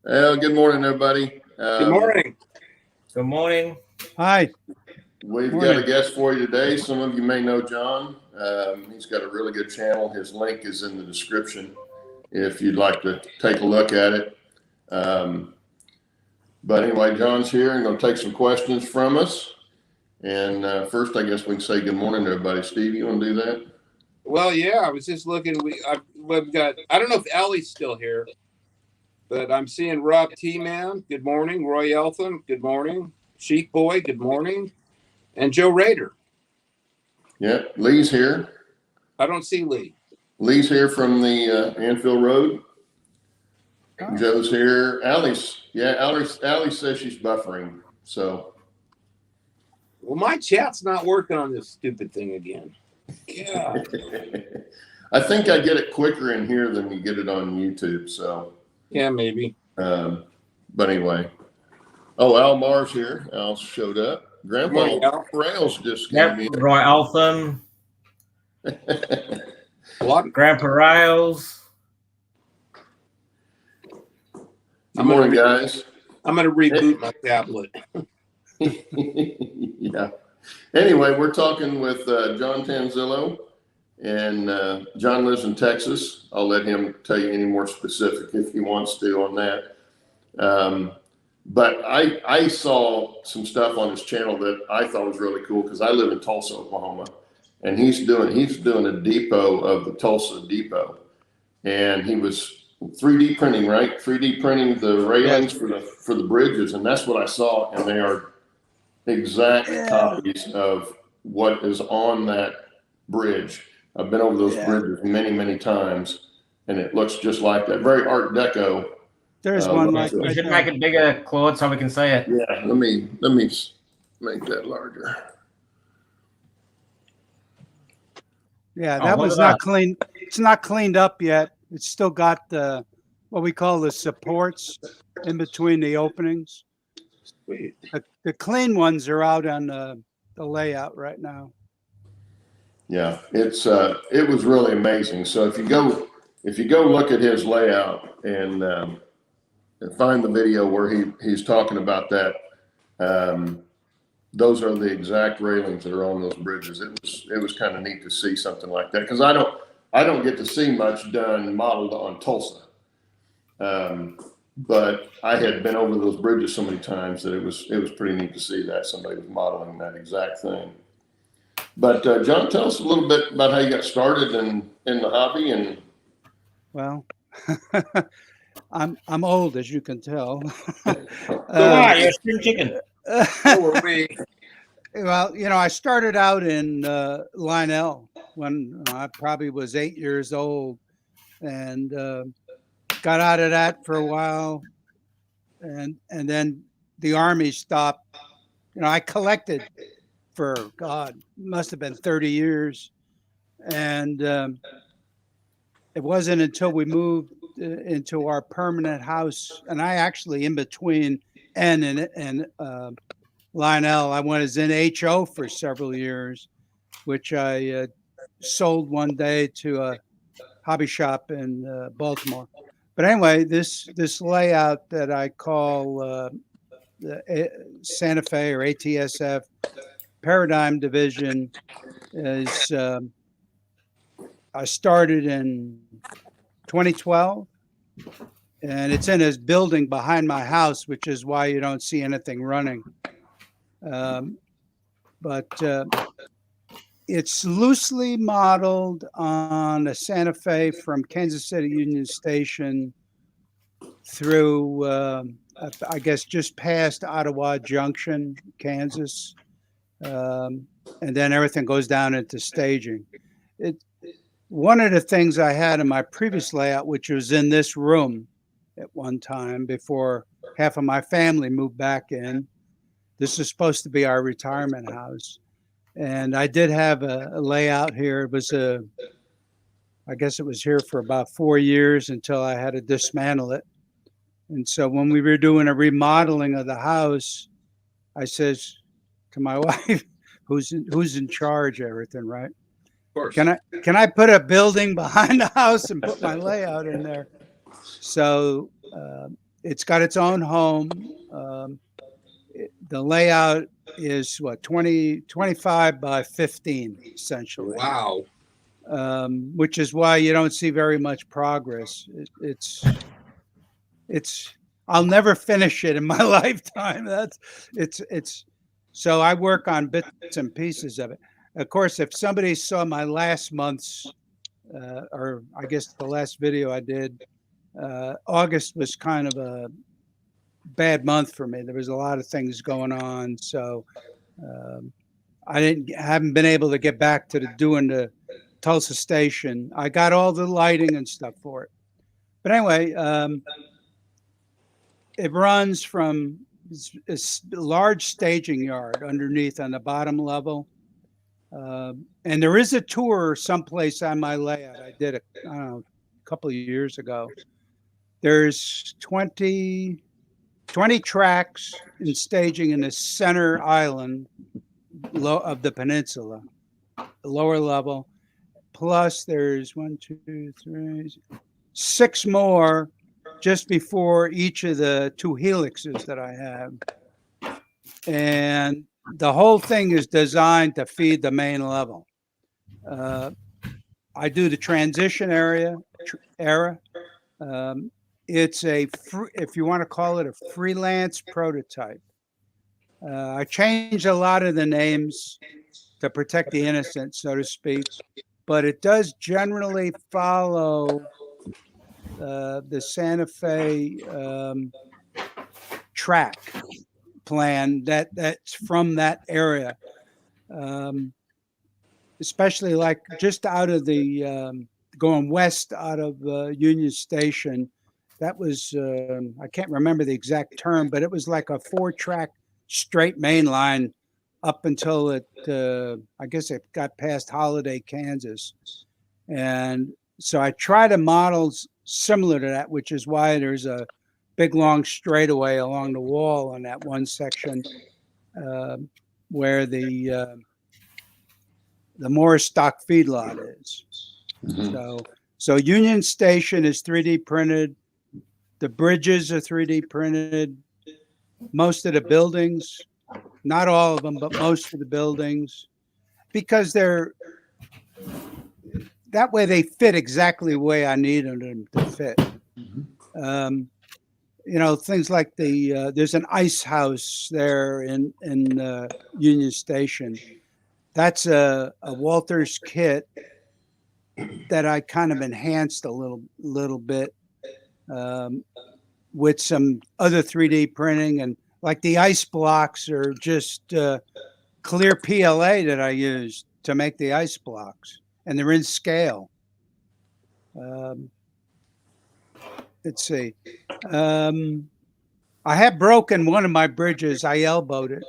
Well, good morning, everybody. Good morning. Good morning. Hi. We've Morning. got a guest for you today. Some of you may know John. He's got a really good channel. His link is in the description if you'd like to take a look at it. But anyway, John's here and going to take some questions from us. And first, I guess we can say good morning to everybody. Steve, you want to do that? Well, yeah, I was just looking. We've got. I don't know if Ellie's still here, but I'm seeing Rob T. Man. Good morning. Roy Eltham. Good morning. Sheep Boy. Good morning. And Joe Rader. Yeah, Lee's here. I don't see Lee. Lee's here from the Anfield Road. Oh. Joe's here. Allie says she's buffering. So. Well, my chat's not working on this stupid thing again. Yeah. I think I get it quicker in here than you get it on YouTube. So. Yeah, maybe. But anyway. Oh, Al Mar's here. Al showed up. Grandpa Rails just came in. Roy Altham. What? Grandpa Riles. Good morning, guys. I'm going to reboot my tablet. Yeah. Anyway, we're talking with John Tanzillo, and John lives in Texas. I'll let him tell you any more specific if he wants to on that. But I saw some stuff on his channel that I thought was really cool because I live in Tulsa, Oklahoma, and he's doing a depot of the Tulsa depot, and he was 3D printing, right? 3D printing the railings for the bridges, and that's what I saw, and they are exact copies of what is on that bridge. I've been over those bridges many, many times, and it looks just like that. Very Art Deco. There's one like We should make it bigger, Claude, so we can see it. Yeah, let me make that larger. Yeah, that one's not clean. It's not cleaned up yet. It's still got the what we call the supports in between the openings. Sweet. The clean ones are out on the layout right now. Yeah, it was really amazing. So if you go look at his layout and find the video where he's talking about that, those are the exact railings that are on those bridges. It was kind of neat to see something like that because I don't get to see much done modeled on Tulsa. But I had been over those bridges so many times that it was pretty neat to see that somebody was modeling that exact thing. But John, tell us a little bit about how you got started in the hobby. And well, I'm old, as you can tell. You're a spring chicken. Well, I started out in Lionel when I probably was 8 years old, and got out of that for a while, and then the Army stopped. I collected for must have been 30 years, and it wasn't until we moved into our permanent house, and I actually in between N and Lionel, I was in HO for several years, which I sold one day to a hobby shop in Baltimore. But anyway, this layout that I call the Santa Fe or ATSF Paradigm Division is I started in 2012, and it's in this building behind my house, which is why you don't see anything running. But it's loosely modeled on a Santa Fe from Kansas City Union Station through, I guess, just past Ottawa Junction, Kansas. And then everything goes down into staging. One of the things I had in my previous layout, which was in this room at one time before half of my family moved back in, this is supposed to be our retirement house. And I did have a layout here. It was I guess it was here for about 4 years until I had to dismantle it. And so when we were doing a remodeling of the house, I says to my wife, who's in charge of everything, right? Of course. Can I put a building behind the house and put my layout in there? So It's got its own home. The layout is what, 25 by 15, essentially. Wow. Which is why you don't see very much progress. I'll never finish it in my lifetime. So I work on bits and pieces of it. Of course, if somebody saw my last month's, or I guess the last video I did, August was kind of a bad month for me. There was a lot of things going on. So I haven't been able to get back to doing the Tulsa station. I got all the lighting and stuff for it. But anyway, it runs from a large staging yard underneath on the bottom level. And there is a tour someplace on my layout. I did it, I don't know, a couple of years ago. There's 20 tracks in staging in the center island of the peninsula, the lower level. Plus there's 6 more just before each of the 2 helixes that I have. And the whole thing is designed to feed the main level. I do the transition era. It's if you want to call it a freelance prototype. I changed a lot of the names to protect the innocent, so to speak, but it does generally follow the Santa Fe track plan that's from that area, especially like just out of the going west out of Union Station. That was I can't remember the exact term, but it was like a 4-track straight main line up until it I guess it got past Holiday, Kansas. And so I try to model similar to that, which is why there's a big long straightaway along the wall on that one section where the Morris stock feedlot is. Mm-hmm. So Union Station is 3D printed. The bridges are 3D printed. Most of the buildings, not all of them, but most of the buildings, because that way they fit exactly the way I need them to fit. Mm-hmm. Things like there's an ice house there in Union Station. That's a Walters kit that I kind of enhanced a little bit with some other 3D printing, and like the ice blocks are just clear PLA that I used to make the ice blocks, and they're in scale. Let's see. I have broken one of my bridges. I elbowed it,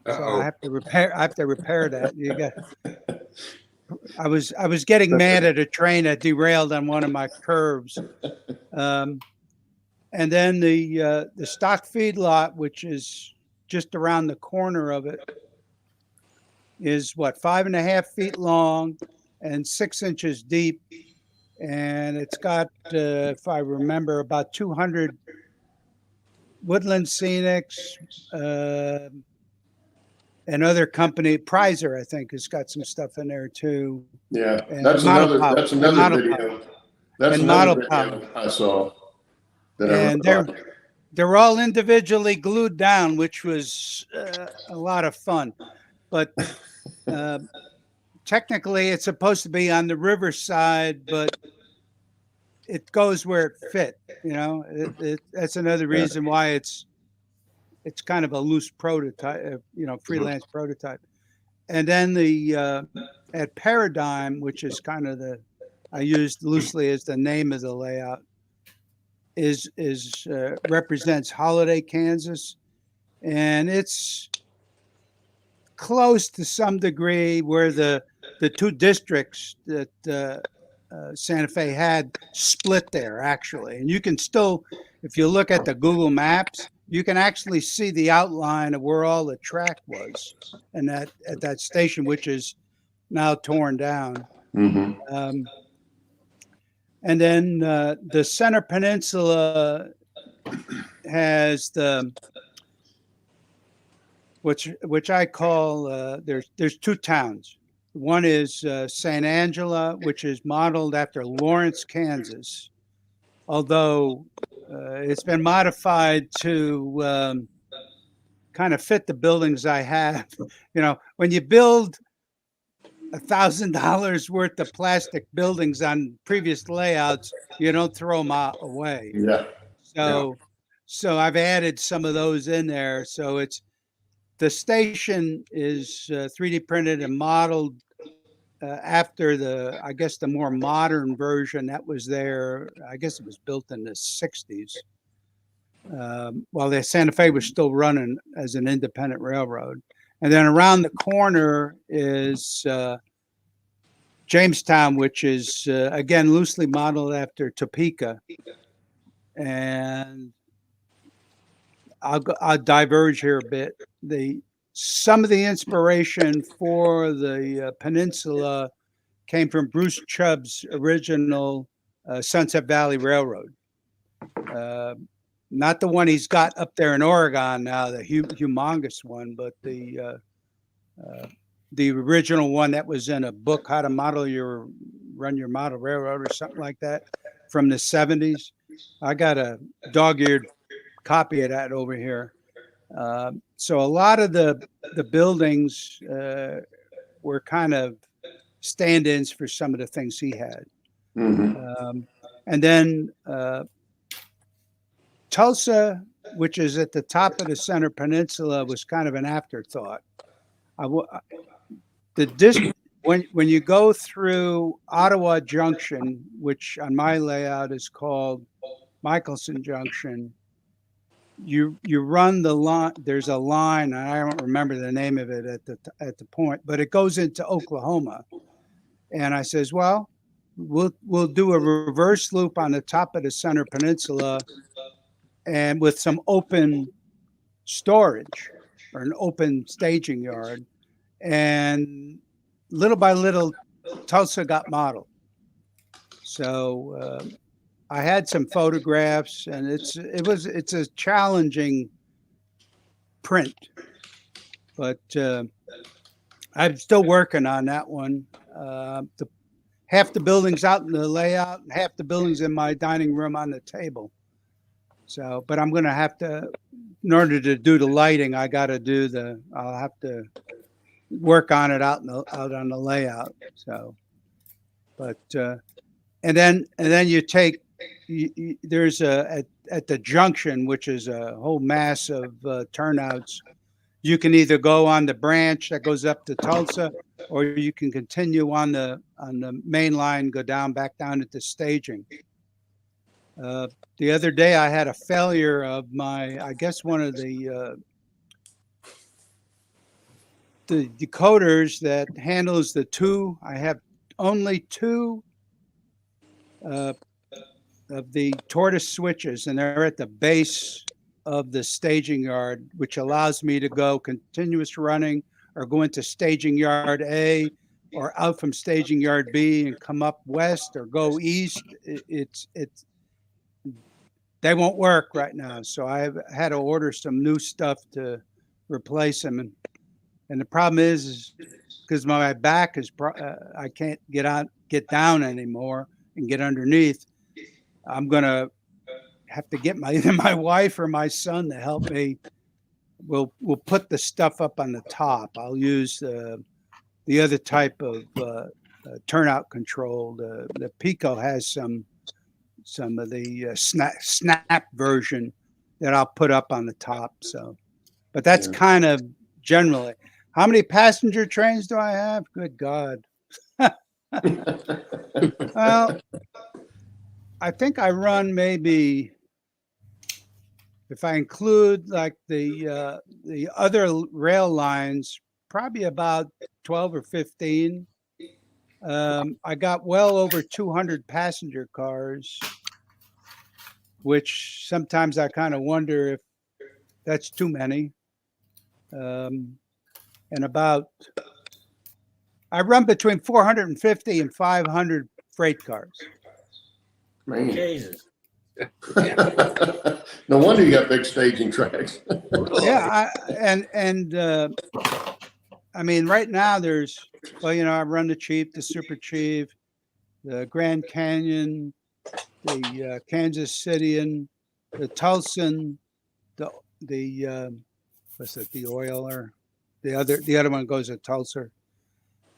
so I have to repair that. I was getting mad at a train that derailed on one of my curves. And then the stock feedlot, which is just around the corner of it, is 5.5 feet long and 6 inches deep. And it's got, if I remember, about 200 Woodland Scenics, another company, Prizer, I think, has got some stuff in there too. Yeah, and that's another video. That's another video I saw. And they're all individually glued down, which was a lot of fun. But technically, it's supposed to be on the riverside, but it goes where it fit. That's another reason why it's kind of a loose prototype, freelance prototype. And then at Paradigm, which is kind of I used loosely as the name of the layout, is represents Holiday, Kansas, and it's close to some degree where the 2 districts that Santa Fe had split there, actually. And you can still, if you look at the Google Maps, you can actually see the outline of where all the track was, and at that station, which is now torn down. Mm-hmm. And then the Center Peninsula has the which I call there's two towns. One is St. Angela, which is modeled after Lawrence, Kansas, although it's been modified to kind of fit the buildings I have. You know, when you build $1,000 worth of plastic buildings on previous layouts, you don't throw them away. Yeah. So I've added some of those in there. So it's the station is 3D printed and modeled after I guess the more modern version that was there. I guess it was built in the 60s. While the Santa Fe was still running as an independent railroad. And then around the corner is Jamestown, which is, again, loosely modeled after Topeka. And I'll diverge here a bit. Some of the inspiration for the peninsula came from Bruce Chubb's original Sunset Valley Railroad. Not the one he's got up there in Oregon now, the humongous one, but the original one that was in a book, How to Run Your Model Railroad or something like that, from the 70s. I got a dog-eared copy of that over here. So a lot of the buildings were kind of stand-ins for some of the things he had. Mm-hmm. And then Tulsa, which is at the top of the Center Peninsula, was kind of an afterthought. When you go through Ottawa Junction, which on my layout is called Michelson Junction, you run the line. There's a line, and I don't remember the name of it at the point, but it goes into Oklahoma. And I says, well, we'll do a reverse loop on the top of the Center Peninsula, and with some open storage or an open staging yard. And little by little, Tulsa got modeled. So I had some photographs, and it's a challenging print, but I'm still working on that one. Half the buildings out in the layout, and half the buildings in my dining room on the table. So, but I'm going to have to, in order to do the lighting, I'll have to work on it out on the layout. So, but, and then there's at the junction, which is a whole mass of turnouts. You can either go on the branch that goes up to Tulsa, or you can continue on the main line, go back down at the staging. The other day I had a failure of I guess one of the decoders that handles I have only two of the tortoise switches, and they're at the base of the staging yard, which allows me to go continuous running or go into staging yard A or out from staging yard B and come up west or go east. They won't work right now. So I've had to order some new stuff to replace them. And the problem is because my back is, I can't get down anymore and get underneath. I'm going to have to get either my wife or my son to help me. We'll put the stuff up on the top. I'll use the other type of turnout control. The Pico has some of the snap version that I'll put up on the top. So, but that's kind of generally. How many passenger trains do I have? Good God. Well, I think I run maybe, if I include like the other rail lines, probably about 12 or 15. I got well over 200 passenger cars, which sometimes I kind of wonder if that's too many. And I run between 450 and 500 freight cars. Man. Jesus. No wonder you got big staging tracks. Yeah, I mean, right now there's, well, I run the Chief, the Super Chief, the Grand Canyon, the Kansas Cityan, the Tulsan, the what's it, the Oiler, the other one goes to Tulsa,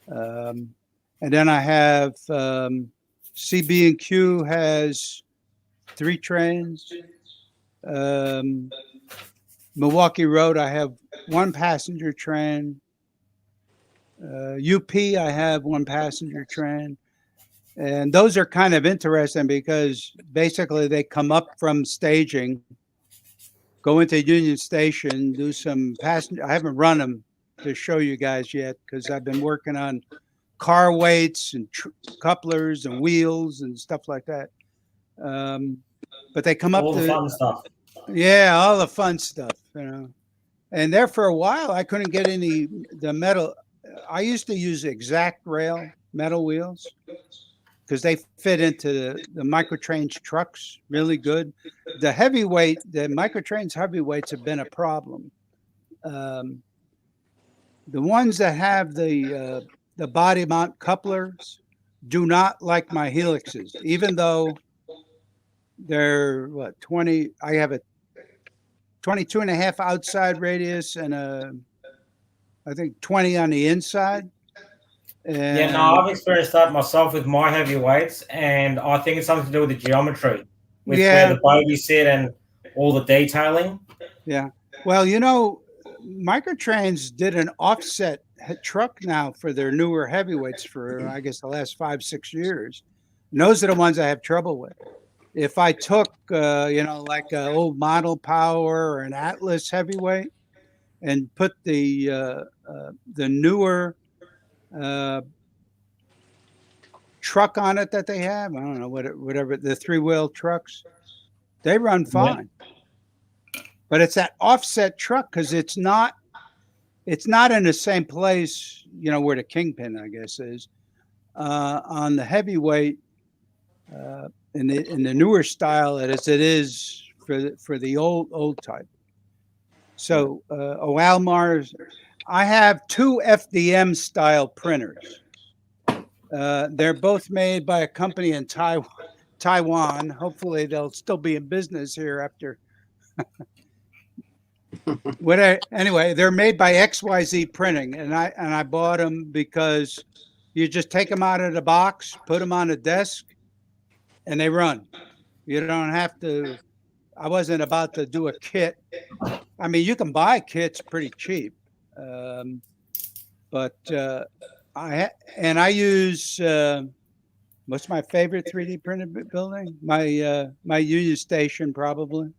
and then I have CB&Q has 3 trains. Milwaukee Road, I have 1 passenger train. UP, I have 1 passenger train. And those are kind of interesting because basically they come up from staging, go into Union Station, do some passenger. I haven't run them to show you guys yet because I've been working on car weights and couplers and wheels and stuff like that. But they come up All the to fun stuff. Yeah, all the fun stuff, And there for a while, I couldn't get the metal. I used to use exact rail metal wheels because they fit into the Microtrains trucks really good. The Microtrains heavyweights have been a problem. The ones that have the body mount couplers do not like my helixes, even though they're 20. I have a 22 and a half outside radius and I think 20 on the inside. And Yeah, no, I've experienced that myself with my heavyweights, and I think it's something to do with the geometry, with where the bogies sit and all the detailing. Yeah. Well, Microtrains did an offset truck now for their newer heavyweights for, I guess, the last 5-6 years. And those are the ones I have trouble with. If I took, like an old Model Power or an Atlas heavyweight and put the newer truck on it that they have, I don't know, whatever, the 3-wheel trucks, they run fine. Yeah. But it's that offset truck because it's not in the same place, where the Kingpin, I guess, is. On the heavyweight, in the newer style as it is for the old type. So Oalmars, I have 2 FDM style printers. They're both made by a company in Taiwan. Hopefully they'll still be in business here after. Anyway, they're made by XYZ Printing, and I bought them because you just take them out of the box, put them on a desk, and they run. You don't have to. I wasn't about to do a kit. I mean, you can buy kits pretty cheap, but I use what's my favorite 3D printed building? My Union Station, probably.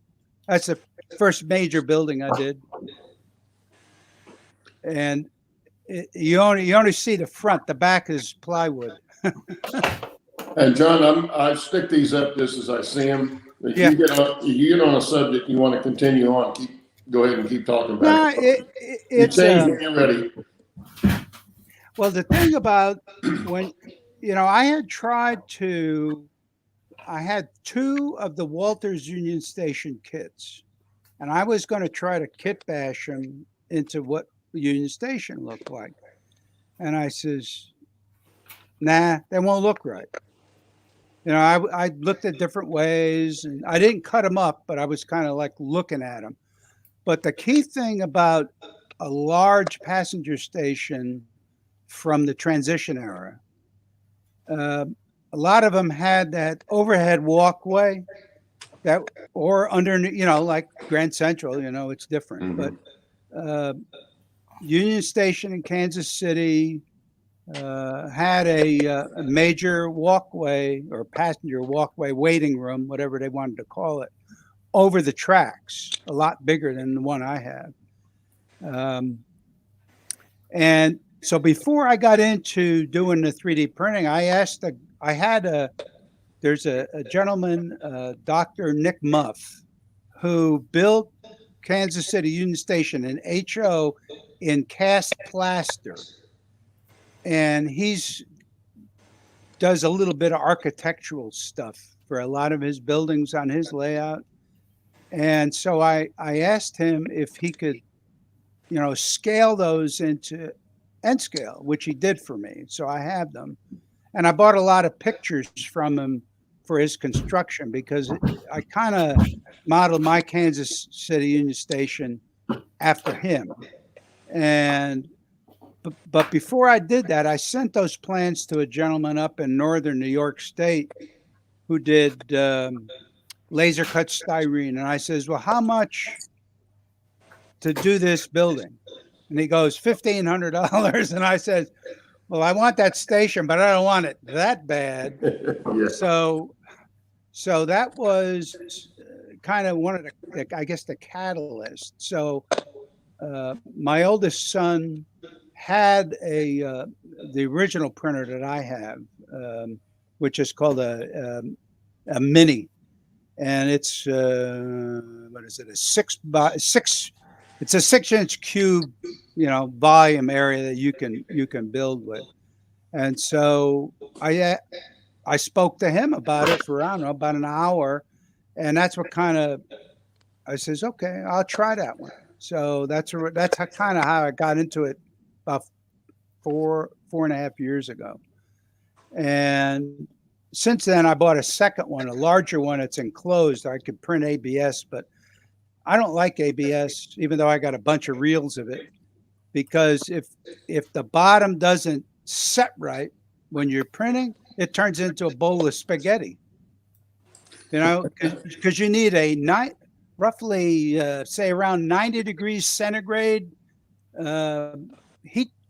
That's the first major building I did, and you only see the front. The back is plywood. And John, I stick these up just as I see them. If you get on a subject you want to continue on, go ahead and keep talking about it. It's when you're ready. Well, the thing about when I had 2 of the Walters Union Station kits, and I was going to try to kit bash them into what Union Station looked like. And I says, nah, they won't look right. I looked at different ways, and I didn't cut them up, but I was kind of like looking at them. But the key thing about a large passenger station from the transition era, a lot of them had that overhead walkway or underneath, like Grand Central, it's different. Mm-hmm. But Union Station in Kansas City had a major walkway or passenger walkway waiting room, whatever they wanted to call it, over the tracks, a lot bigger than the one I have. And so before I got into doing the 3D printing, there's a gentleman, Dr. Nick Muff, who built Kansas City Union Station in HO in cast plaster. And does a little bit of architectural stuff for a lot of his buildings on his layout. And so I asked him if he could, scale those into N scale, which he did for me. So I have them. And I bought a lot of pictures from him for his construction because I kind of modeled my Kansas City Union Station after him. But before I did that, I sent those plans to a gentleman up in northern New York State who did laser cut styrene. And I says, well, how much to do this building? And he goes, $1,500. And I said, well, I want that station, but I don't want it that bad. Yeah. So that was kind of one of the, I guess, the catalyst. So my oldest son had the original printer that I have, which is called a mini, and it's what is it? It's a 6-inch cube, volume area that you can build with. And so I spoke to him about it for, I don't know, about an hour, and that's what kind of I says, okay, I'll try that one. So that's kind of how I got into it about 4.5 years ago. And since then, I bought a second one, a larger one. It's enclosed. I could print ABS, but I don't like ABS, even though I got a bunch of reels of it, because if the bottom doesn't set right when you're printing, it turns into a bowl of spaghetti. Because you need a roughly say around 90 degrees centigrade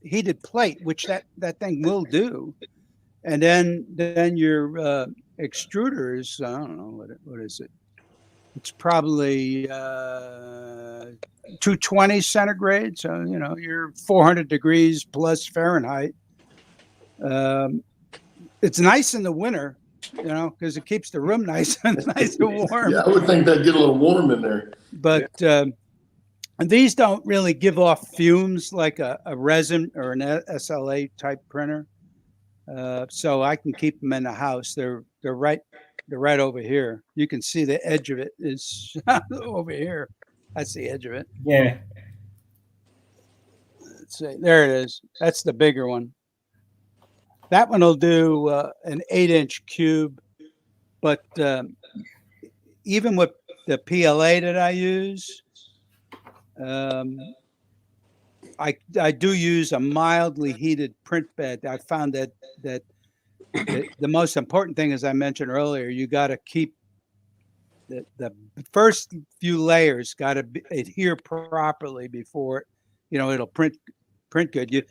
heated plate, which that thing will do. And then your extruder is, I don't know, what is it? It's probably 220 centigrade. So, you're 400 degrees plus Fahrenheit. It's nice in the winter, because it keeps the room nice and warm. Yeah, I would think that'd get a little warm in there. But and these don't really give off fumes like a resin or an SLA type printer. So I can keep them in the house. They're right over here. You can see the edge of it is over here. That's the edge of it. Yeah. Let's see. There it is. That's the bigger one. That one will do an 8-inch cube, but even with the PLA that I use, I do use a mildly heated print bed. I found that the most important thing, as I mentioned earlier, you got to keep the first few layers got to adhere properly before it'll print good.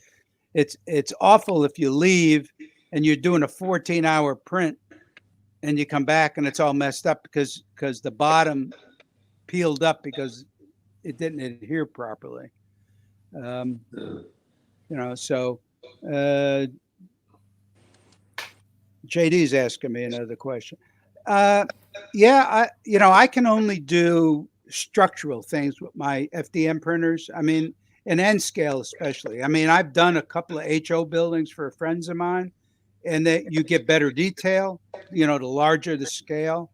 It's awful if you leave and you're doing a 14-hour print and you come back and it's all messed up because the bottom peeled up because it didn't adhere properly. So JD's asking me another question. I can only do structural things with my FDM printers. I mean, in N scale especially. I mean, I've done a couple of HO buildings for friends of mine, and that you get better detail, the larger the scale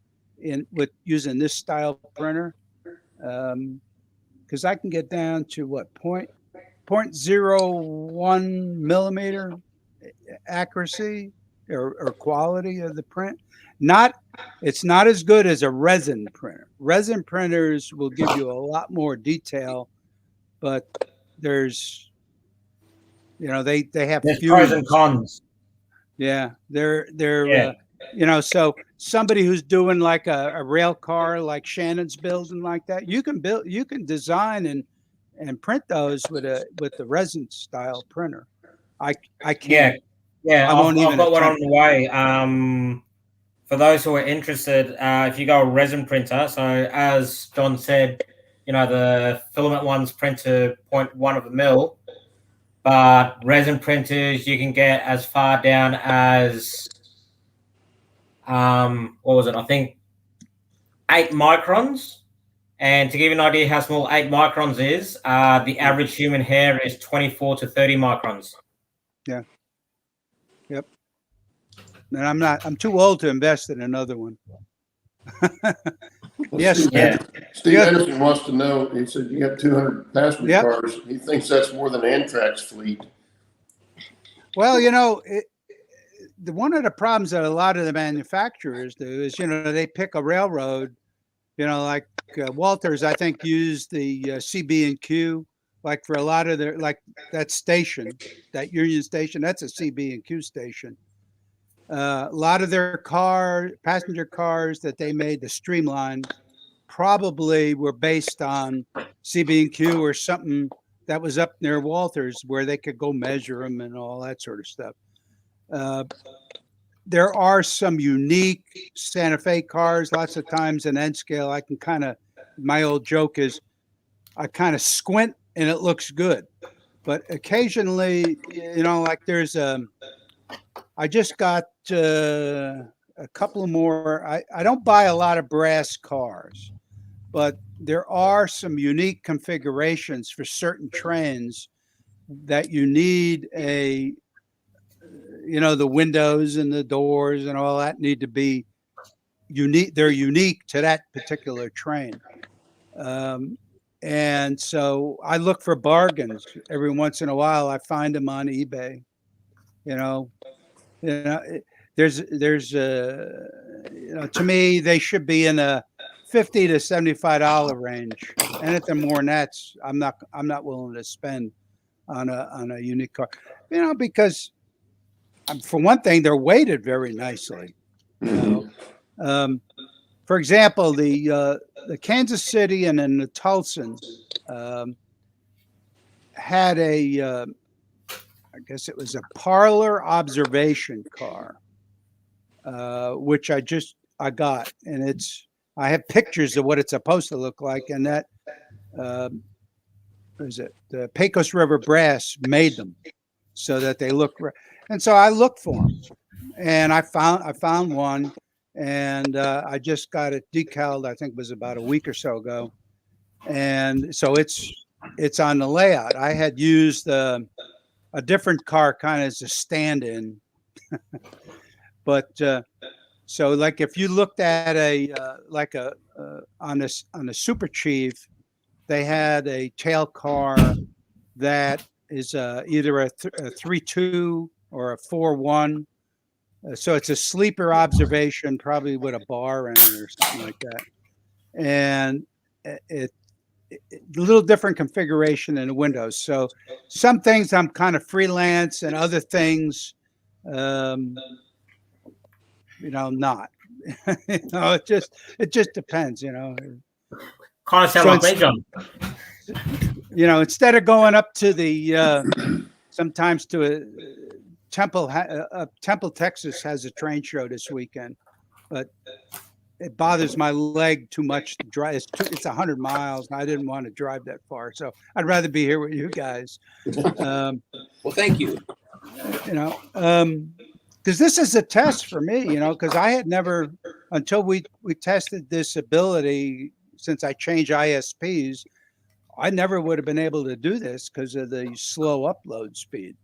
with using this style printer. Because I can get down to 0.01 millimeter accuracy or quality of the print. It's not as good as a resin printer. Resin printers will give you a lot more detail, but there's they have there's pros and cons. Yeah, they're so somebody who's doing like a rail car like Shannon's building like that, you can design and print those with the resin style printer. I can't. Yeah, I've got one on the way. For those who are interested, if you go a resin printer, so as John said, the filament ones print to 0.1 of a mil, but resin printers you can get as far down as what was it? I think 8 microns. And to give you an idea how small 8 microns is, the average human hair is 24 to 30 microns. Yeah. Yep. And I'm too old to invest in another one. Well, Yes. Steve Yeah. Anderson wants to know, he said you got 200 passenger Yep. cars. He thinks that's more than Amtrak's fleet. Well, one of the problems that a lot of the manufacturers do is, they pick a railroad, like Walters, I think, used the CB&Q, like for a lot of their, like that station, that Union Station, that's a CB&Q station. A lot of their passenger cars that they made, the Streamline, probably were based on CB&Q or something that was up near Walters where they could go measure them and all that sort of stuff. There are some unique Santa Fe cars. Lots of times in N scale, I can my old joke is I kind of squint and it looks good. But occasionally, like I just got a couple of more. I don't buy a lot of brass cars, but there are some unique configurations for certain trains that you need the windows and the doors and all that need to be unique. They're unique to that particular train. And so I look for bargains every once in a while. I find them on eBay. To me, they should be in a $50 to $75 range. Anything more than that, I'm not willing to spend on a unique car. Because for one thing, they're weighted very nicely. For example, the Kansas City and then the Tulsa had I guess it was a parlor observation car, which I got, and I have pictures of what it's supposed to look like, and that the Pecos River Brass made them so that they look, and so I looked for them, and I found one, and I just got it decaled. I think it was about a week or so ago, and so it's on the layout. I had used a different car kind of as a stand-in, but so like if you looked at on a Super Chief, they had a tail car that is either a 3.2 or a 4.1. So it's a sleeper observation, probably with a bar in it or something like that. And it a little different configuration in the windows. So some things I'm kind of freelance, and other things, not. It just depends. Kind of sound like me, John. Instead of going up to the sometimes to a Temple, Texas has a train show this weekend, but it bothers my leg too much to drive. It's 100 miles, and I didn't want to drive that far, so I'd rather be here with you guys. Well, thank you. Because this is a test for me, because I had never, until we tested this ability, since I changed ISPs, I never would have been able to do this because of the slow upload speed.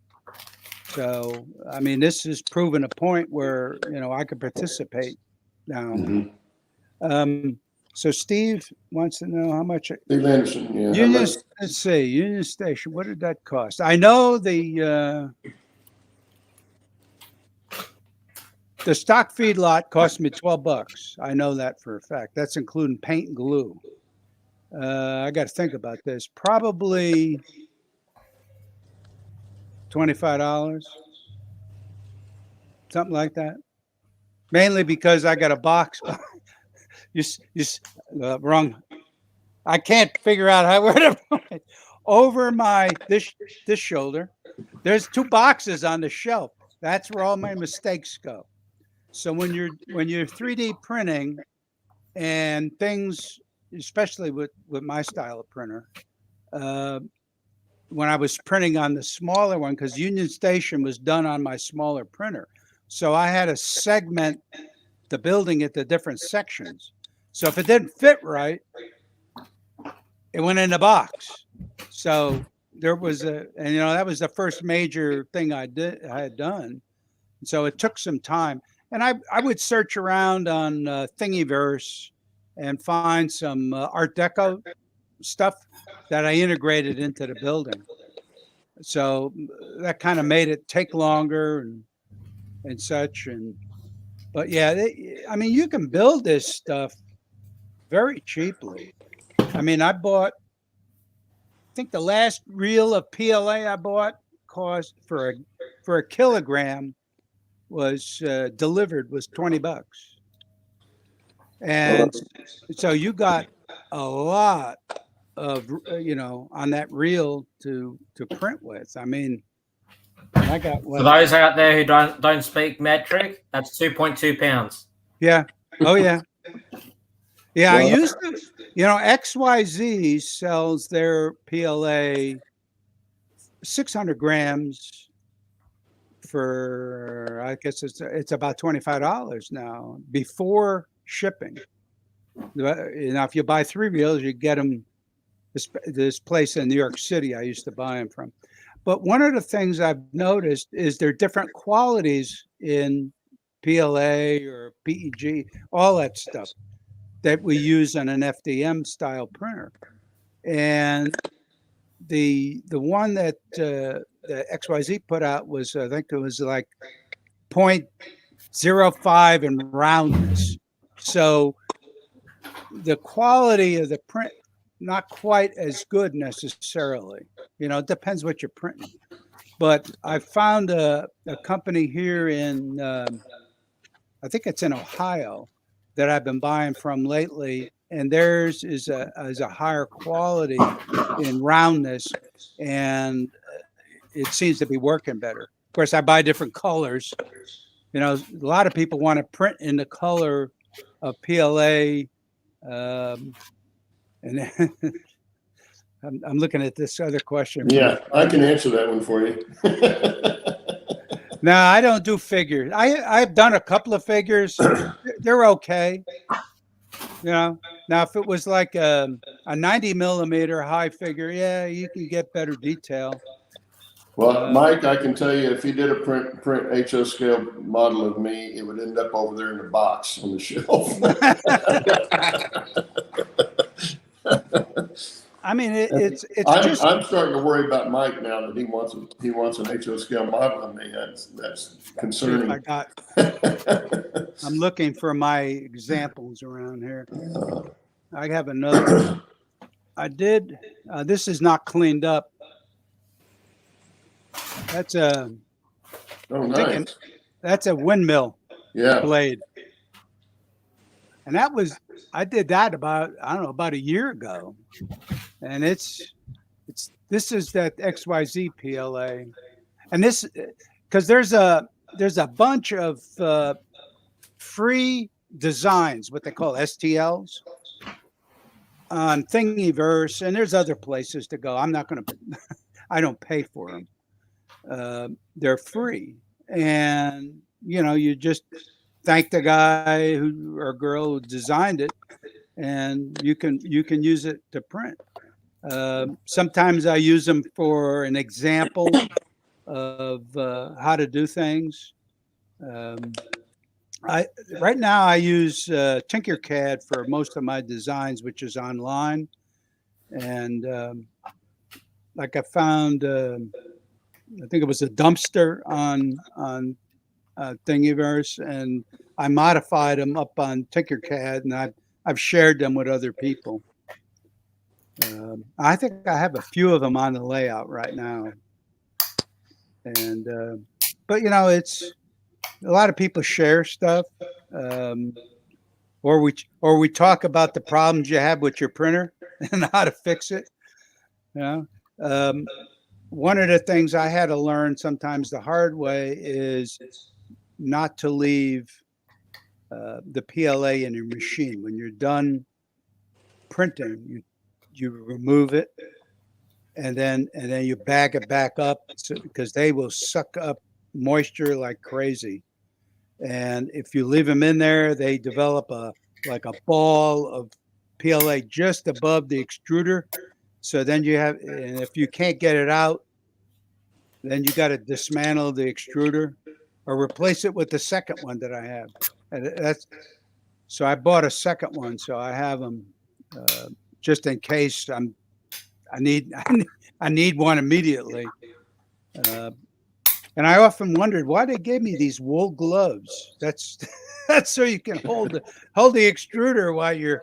So, I mean, this has proven a point where, I could participate now. Mm-hmm. So Steve wants to know how much. Steve Anderson, yeah. Let's see, Union Station, what did that cost? I know the stock feedlot cost me $12. I know that for a fact. That's including paint and glue. I got to think about this. Probably $25, something like that. Mainly because I got a box. Wrong. I can't figure out where to put it. Over this shoulder, there's 2 boxes on the shelf. That's where all my mistakes go. So when you're 3D printing and things, especially with my style of printer, when I was printing on the smaller one, because Union Station was done on my smaller printer, so I had to segment the building into different sections. So if it didn't fit right, it went in the box. So there was that was the first major thing I had done. So it took some time. And I would search around on Thingiverse and find some Art Deco stuff that I integrated into the building. So that kind of made it take longer and such. But yeah, I mean, you can build this stuff very cheaply. I mean, I think the last reel of PLA I bought cost for a kilogram was delivered was $20. And so you got a lot of, on that reel to print with. I mean, I got For those out there who don't speak metric, that's 2.2 pounds. Yeah. Oh yeah. Yeah. I used to, XYZ sells their PLA 600 grams for, I guess it's about $25 now before shipping. If you buy 3 reels, you get them this place in New York City I used to buy them from. But one of the things I've noticed is there are different qualities in PLA or PEG, all that stuff that we use on an FDM style printer. And the one that the XYZ put out was, I think it was like 0.05 in roundness. So the quality of the print, not quite as good necessarily. It depends what you're printing. But I found a company here in, I think it's in Ohio, that I've been buying from lately, and theirs is a higher quality in roundness, and it seems to be working better. Of course, I buy different colors. A lot of people want to print in the color of PLA. And I'm looking at this other question. Yeah, I can answer that one for you. No, I don't do figures. I've done a couple of figures. They're okay. Now if it was like a 90 millimeter high figure, yeah, you can get better detail. Well, Mike, I can tell you, if you did a print HO scale model of me, it would end up over there in the box on the shelf. I mean, it's I'm starting to worry about Mike now that he wants an HO scale model of me. That's concerning. I'm looking for my examples around here. I have another. I did. This is not cleaned up. That's a. Oh, nice. That's a windmill blade. And I did that about a year ago. And this is that XYZ PLA. And this, because there's a bunch of free designs, what they call STLs, on Thingiverse, and there's other places to go. I don't pay for them. They're free. And, you just thank the guy or girl who designed it, and you can use it to print. Sometimes I use them for an example of how to do things. Right now I use Tinkercad for most of my designs, which is online. And like I found, I think it was a dumpster on Thingiverse, and I modified them up on Tinkercad, and I've shared them with other people. I think I have a few of them on the layout right now. And but it's a lot of people share stuff, or we talk about the problems you have with your printer and how to fix it. One of the things I had to learn sometimes the hard way is not to leave the PLA in your machine. When you're done printing, you remove it, and then you bag it back up, because they will suck up moisture like crazy. And if you leave them in there, they develop a ball of PLA just above the extruder. So then and if you can't get it out, then you got to dismantle the extruder, or replace it with the second one that I have. And so I bought a second one, so I have them just in case I need I need one immediately. And I often wondered why they gave me these wool gloves. That's that's so you can hold the extruder while you're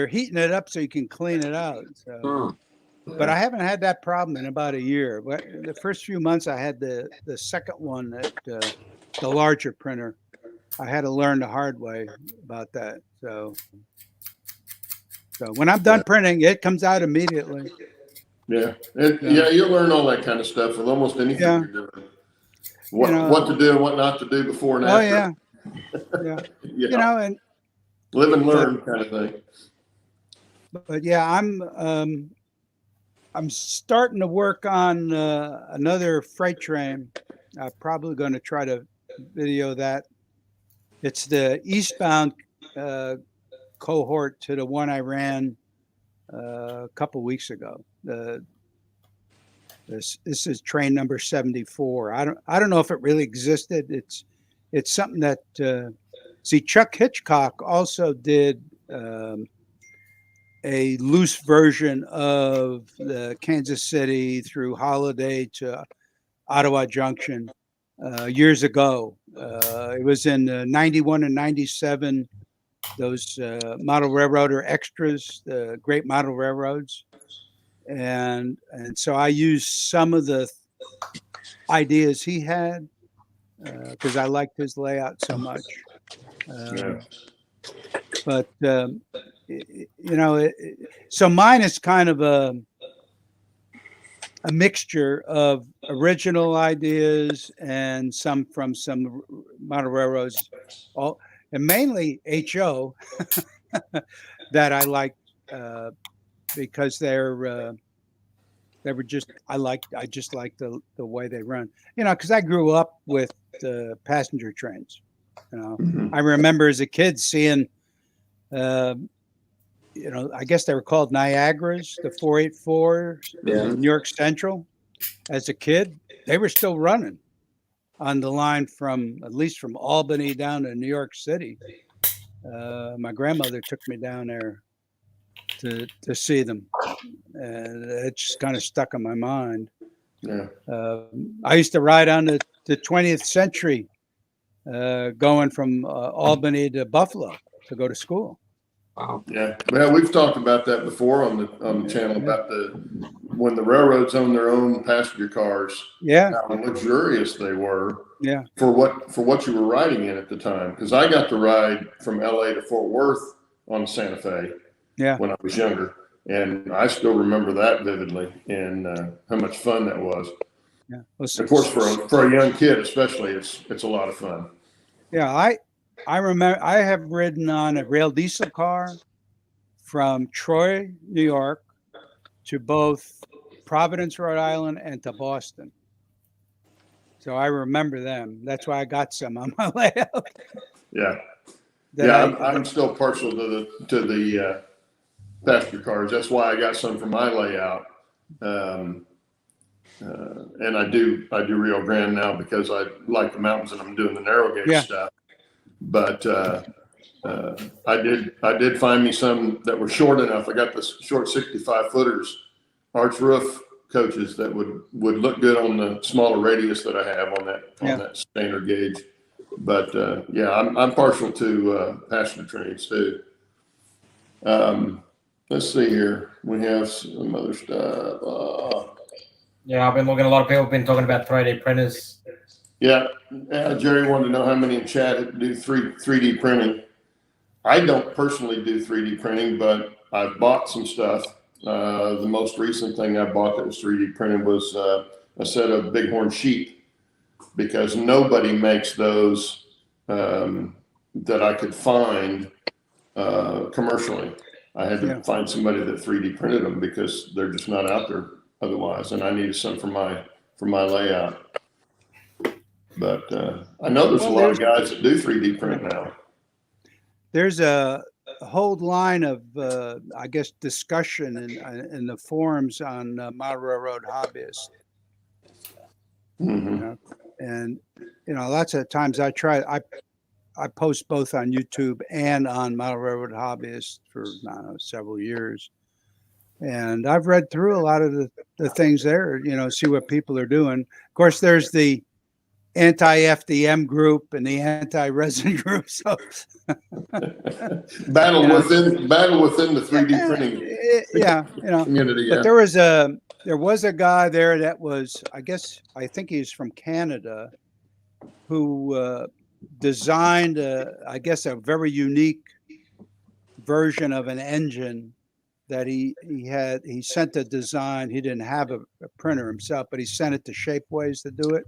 heating it up so you can clean it out. So, but I haven't had that problem in about a year. But the first few months I had the second one at the larger printer. I had to learn the hard way about that. So when I'm done printing, it comes out immediately. Yeah. Yeah, you'll learn all that kind of stuff with almost anything you're doing. What to do and what not to do before and after. Yeah. Yeah. You know, and live and learn kind of thing. But yeah, I'm starting to work on another freight train. I'm probably going to try to video that. It's the eastbound cohort to the one I ran a couple weeks ago. This is train number 74. I don't know if it really existed. It's something that see, Chuck Hitchcock also did a loose version of the Kansas City through Holiday to Ottawa Junction years ago. It was in 91 and 97, those model railroader extras, the great model railroads. And so I used some of the ideas he had because I liked his layout so much. But so mine is kind of a mixture of original ideas and some from some model railroads, and mainly HO that I liked because they were just I just liked the way they run, because I grew up with passenger trains. I remember as a kid seeing I guess they were called Niagaras, the 484, New York Central. As a kid, they were still running on the line at least from Albany down to New York City. My grandmother took me down there to see them, and it just kind of stuck in my mind. Yeah. I used to ride on the 20th Century, going from Albany to Buffalo to go to school. Wow. Yeah. Well, we've talked about that before on the channel about when the railroads owned their own passenger cars. Yeah. How luxurious they were. Yeah. For what you were riding in at the time, because I got to ride from LA to Fort Worth on Santa Fe. Yeah. When I was younger, and I still remember that vividly, and how much fun that was. Yeah. Of course, for a young kid, especially, it's a lot of fun. Yeah, I remember I have ridden on a rail diesel car from Troy, New York, to both Providence, Rhode Island, and to Boston. So I remember them. That's why I got some on my layout. Yeah. Yeah, I'm still partial to the passenger cars. That's why I got some for my layout. And I do Rio Grande now because I like the mountains and I'm doing the narrow gauge stuff. But I did find me some that were short enough. I got the short 65 footers, arch roof coaches that would look good on the smaller radius that I have on that standard gauge. But I'm partial to passenger trains too. Let's see here. We have some other stuff. Yeah, I've been looking. A lot of people have been talking about 3D printers. Yeah, Jerry wanted to know how many in chat do 3D printing. I don't personally do 3D printing, but I've bought some stuff. The most recent thing I bought that was 3D printed was a set of bighorn sheep, because nobody makes those that I could find commercially. I had to find somebody that 3D printed them because they're just not out there otherwise, and I needed some for my layout. But I know there's a lot of guys that do 3D print now. There's a whole line of I guess discussion in the forums on model railroad hobbyists. And lots of times I post both on YouTube and on Model Railroad Hobbyist for several years. And I've read through a lot of the things there, see what people are doing. Of course, there's the anti-FDM group and the anti-resin group. So battle within the 3D printing community. But there was a guy there that was, I think he's from Canada, who designed a very unique version of an engine that he sent a design. He didn't have a printer himself, but he sent it to Shapeways to do it.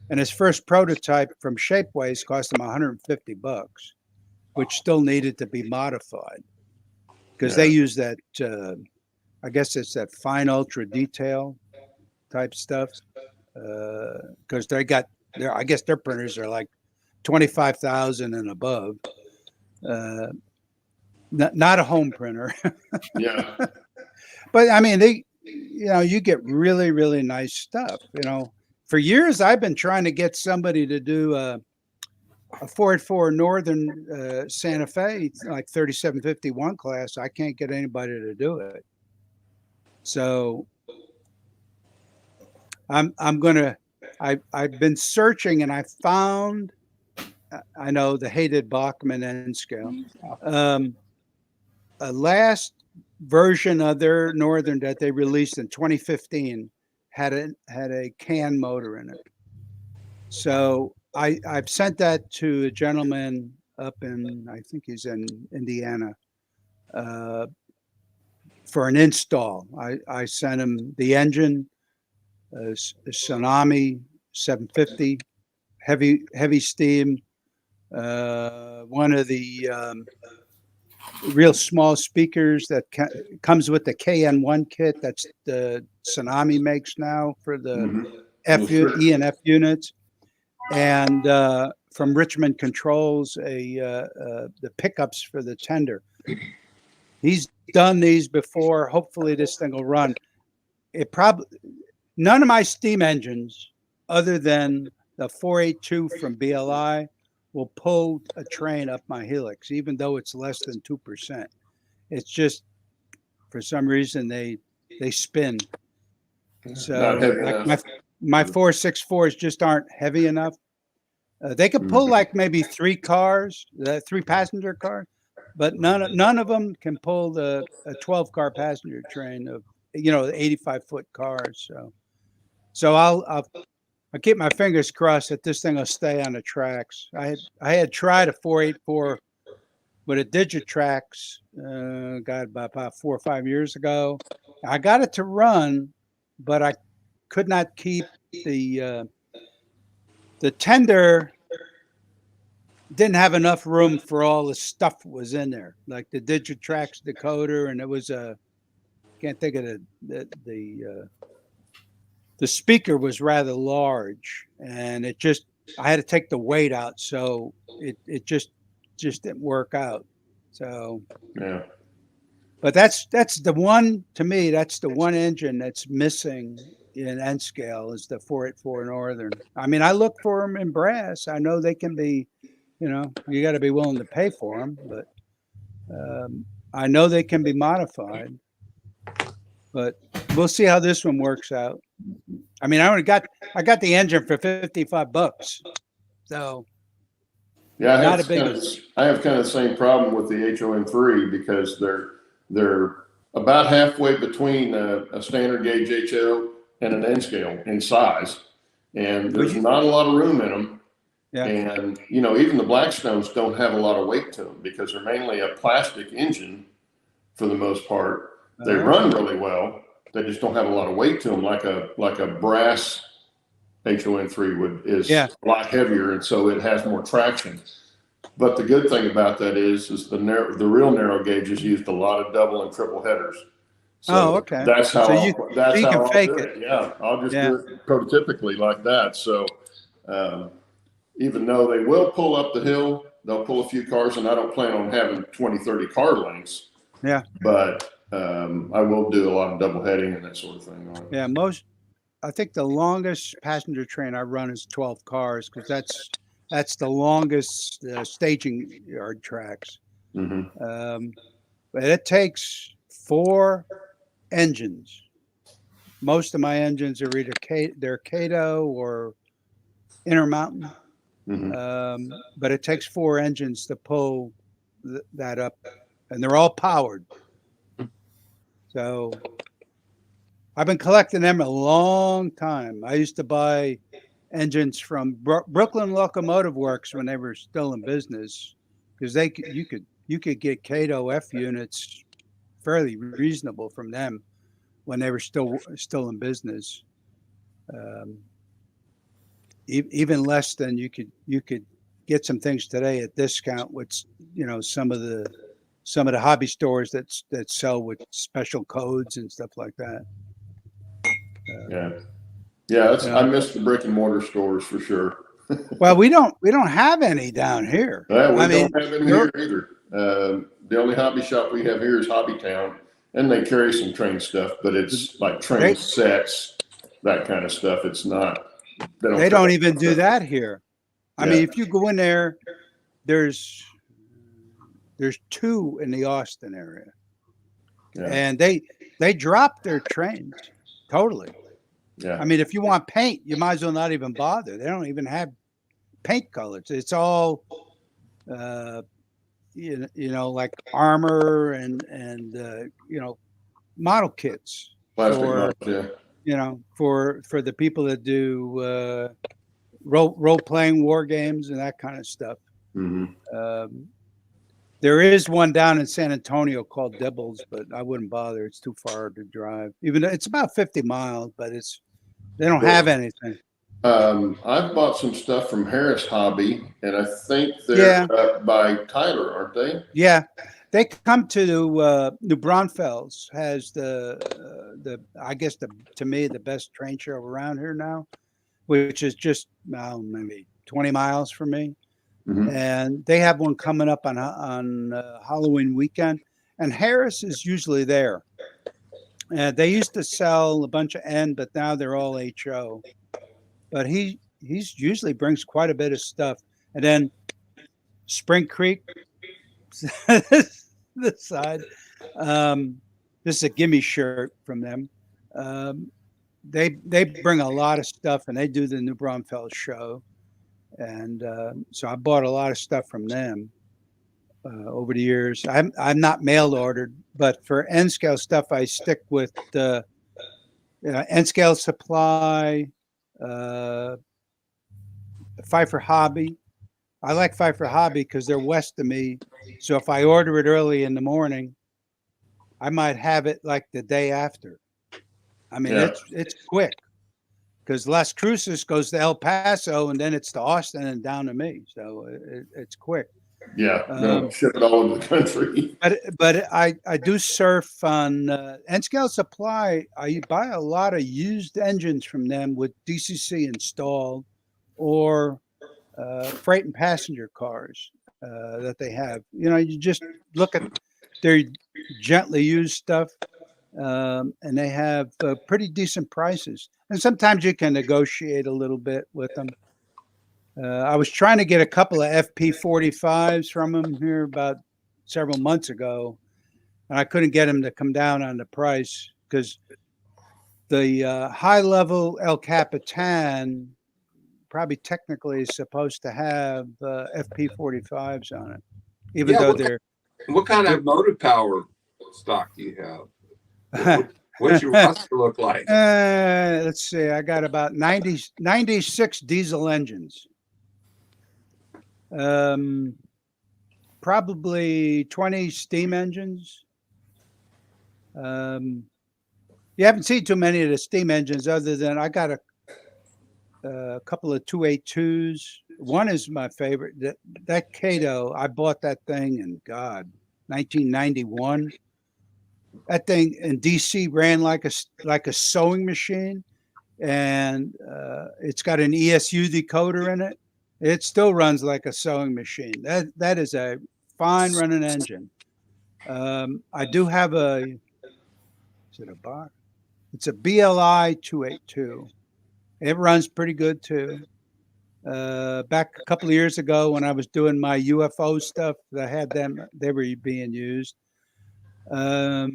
And his first prototype from Shapeways cost him $150, which still needed to be modified because they use that. I guess it's that fine ultra detail type stuff. Because I guess their printers are like 25,000 and above. Not a home printer. Yeah. But I mean, you get really, really nice stuff. For years I've been trying to get somebody to do a 484 Northern Santa Fe, like 3751 class. I can't get anybody to do it. So I've been searching, and I found, I know the hated Bachmann N scale. A last version of their Northern that they released in 2015 had a can motor in it. So I've sent that to a gentleman up in, I think he's in Indiana, for an install. I sent him the engine, a Tsunami 750, heavy steam, one of the real small speakers that comes with the KN1 kit that's the Tsunami makes now for the E and F units, and from Richmond Controls the pickups for the tender. He's done these before. Hopefully this thing will run. None of my steam engines, other than the 482 from BLI, will pull a train up my helix, even though it's less than 2%. It's just, for some reason, they spin. So like my 464s just aren't heavy enough. They could pull like maybe 3 cars, 3-passenger cars, but none of them can pull a 12-car passenger train of the 85-foot cars. So I'll keep my fingers crossed that this thing will stay on the tracks. I had tried a 484 with a Digitrax, about 4 or 5 years ago. I got it to run, but I could not keep the tender. Didn't have enough room for all the stuff that was in there, like the Digitrax decoder, and it was can't think of the speaker was rather large, and I had to take the weight out, so it just didn't work out. So yeah, but that's the one, to me, that's the one engine that's missing in N scale is the 484 Northern. I mean, I look for them in brass. I know they can be, you got to be willing to pay for them, but I know they can be modified. But we'll see how this one works out. I mean, I got the engine for $55, so yeah. I have kind of the same problem with the HOM3 because they're about halfway between a standard gauge HO and an N scale in size, and there's not a lot of room in them. Yeah. And even the Blackstones don't have a lot of weight to them because they're mainly a plastic engine for the most part. They run really well. They just don't have a lot of weight to them, like a brass HOM3 is a lot heavier, and so it has more traction. But the good thing about that is the real narrow gauges used a lot of double and triple headers. So okay. That's how you can fake it. Yeah, I'll just do it prototypically like that. So even though they will pull up the hill, they'll pull a few cars, and I don't plan on having 20, 30 car lengths. Yeah. But I will do a lot of double heading and that sort of thing. Yeah, I think the longest passenger train I run is 12 cars because that's the longest staging yard tracks. Mm-hmm. But it takes 4 engines. Most of my engines are either they're Cato or Intermountain. Mm-hmm. But it takes 4 engines to pull that up, and they're all powered. So I've been collecting them a long time. I used to buy engines from Brooklyn Locomotive Works when they were still in business, because you could get Cato F units fairly reasonable from them when they were still in business. Even less than you could get some things today at discount with some of the hobby stores that sell with special codes and stuff like that. Yeah. Yeah, I miss the brick and mortar stores for sure. Well, we don't have any down here. Well, we don't have any here either. The only hobby shop we have here is Hobby Town, and they carry some train stuff, but it's like train sets, that kind of stuff. It's not. They don't even do that here. I mean, if you go in there, there's 2 in the Austin area, and they drop their trains totally. Yeah. I mean, if you want paint, you might as well not even bother. They don't even have paint colors. It's all, like armor and model kits for the people that do role playing war games and that kind of stuff. Mm-hmm. There is one down in San Antonio called Dibbles, but I wouldn't bother. It's too far to drive. Even though it's about 50 miles, but they don't have anything. I've bought some stuff from Harris Hobby, and I think they're up by Tyler, aren't they? Yeah, they come to New Braunfels, has the I guess to me the best train show around here now, which is just maybe 20 miles from me. Mm-hmm. And they have one coming up on Halloween weekend, and Harris is usually there. They used to sell a bunch of N, but now they're all HO. But he's usually brings quite a bit of stuff. And then Spring Creek, this side, this is a gimme shirt from them. They bring a lot of stuff, and they do the New Braunfels show. And so I bought a lot of stuff from them over the years. I'm not mail ordered, but for N scale stuff, I stick with N scale Supply, Pfeiffer Hobby. I like Pfeiffer Hobby because they're west of me. So if I order it early in the morning, I might have it like the day after. I mean, it's quick. Because Las Cruces goes to El Paso, and then it's to Austin and down to me. So it's quick. Yeah, no, ship it all over the country. But I do surf on N-Scale Supply. I buy a lot of used engines from them with DCC installed, or freight and passenger cars that they have. You just look at their gently used stuff. And they have pretty decent prices. And sometimes you can negotiate a little bit with them. I was trying to get a couple of FP45s from them here about several months ago, and I couldn't get them to come down on the price because the high-level El Capitan probably technically is supposed to have FP45s on it, even though they're... What kind of motive power stock do you have? What's your roster look like? Let's see. I got about 96 diesel engines. Probably 20 steam engines. You haven't seen too many of the steam engines other than I got a couple of 282s. One is my favorite. That Cato, I bought that thing in 1991. That thing in DC ran like a sewing machine, and it's got an ESU decoder in it. It still runs like a sewing machine. That is a fine running engine. I do have is it a bar? It's a BLI 282. It runs pretty good too. Back a couple of years ago when I was doing my UFO stuff, I had them, they were being used. I